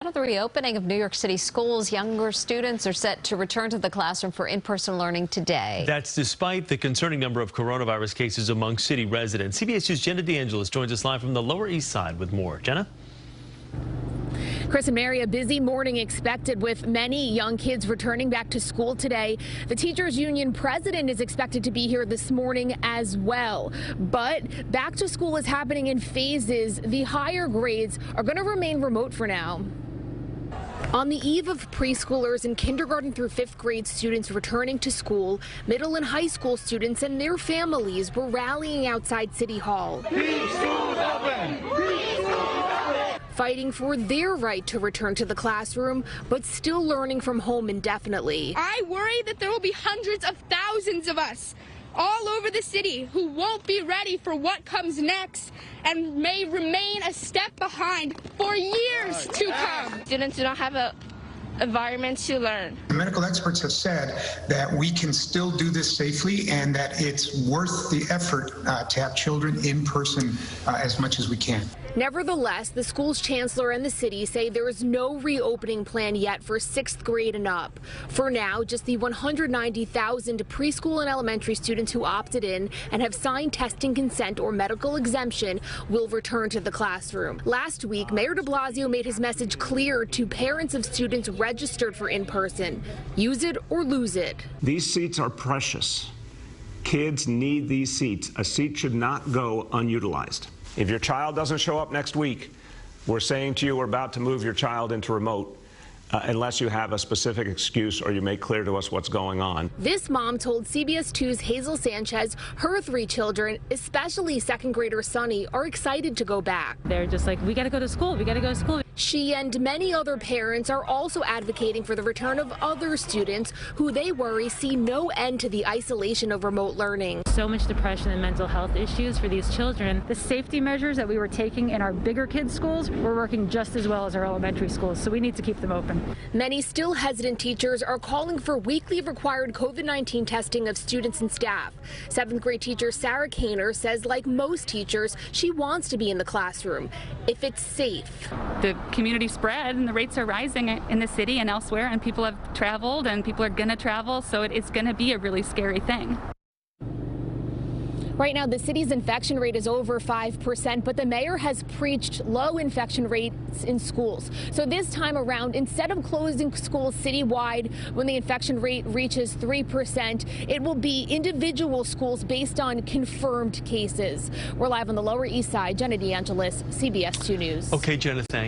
At the reopening of New York City schools, younger students are set to return to the classroom for in-person learning today. That's despite the concerning number of coronavirus cases among city residents. CBS News' Jenna DeAngelis joins us live from the Lower East Side with more. Jenna? Chris and Mary, a busy morning expected with many young kids returning back to school today. The teachers union president is expected to be here this morning as well. But back to school is happening in phases. The higher grades are going to remain remote for now. On the eve of preschoolers and kindergarten through 5th grade students returning to school, middle and high school students and their families were rallying outside City Hall, fighting for their right to return to the classroom, but still learning from home indefinitely. I worry that there will be hundreds of thousands of us all over the city who won't be ready for what comes next and may remain a step behind for years to come. Students do not have an environment to learn. The medical experts have said that we can still do this safely and that it's worth the effort to have children in person as much as we can. Nevertheless, the school's chancellor and the city say there is no reopening plan yet for 6th grade and up. For now, just the 190,000 preschool and elementary students who opted in and have signed testing consent or medical exemption will return to the classroom. Last week, Mayor de Blasio made his message clear to parents of students registered for in-person. Use it or lose it. These seats are precious. Kids need these seats. A seat should not go unutilized. If your child doesn't show up next week, we're saying to you we're about to move your child into remote unless you have a specific excuse or you make clear to us what's going on. This mom told CBS 2's Hazel Sanchez her 3 children, especially 2nd grader Sonny, are excited to go back. They're just like, we got to go to school. We got to go to school. She and many other parents are also advocating for the return of other students who they worry see no end to the isolation of remote learning. So much depression and mental health issues for these children. The safety measures that we were taking in our bigger kids' schools were working just as well as our elementary schools, so we need to keep them open. Many still hesitant teachers are calling for weekly required COVID-19 testing of students and staff. 7th grade teacher Sarah Kaner says, like most teachers, she wants to be in the classroom if it's safe. The community spread and the rates are rising in the city and elsewhere, and people have traveled and people are going to travel, so it's going to be a really scary thing. Right now, the city's infection rate is over 5%, but the mayor has preached low infection rates in schools. So this time around, instead of closing schools citywide when the infection rate reaches 3%, it will be individual schools based on confirmed cases. We're live on the Lower East Side. Jenna DeAngelis, CBS 2 News. Okay, Jenna, thanks.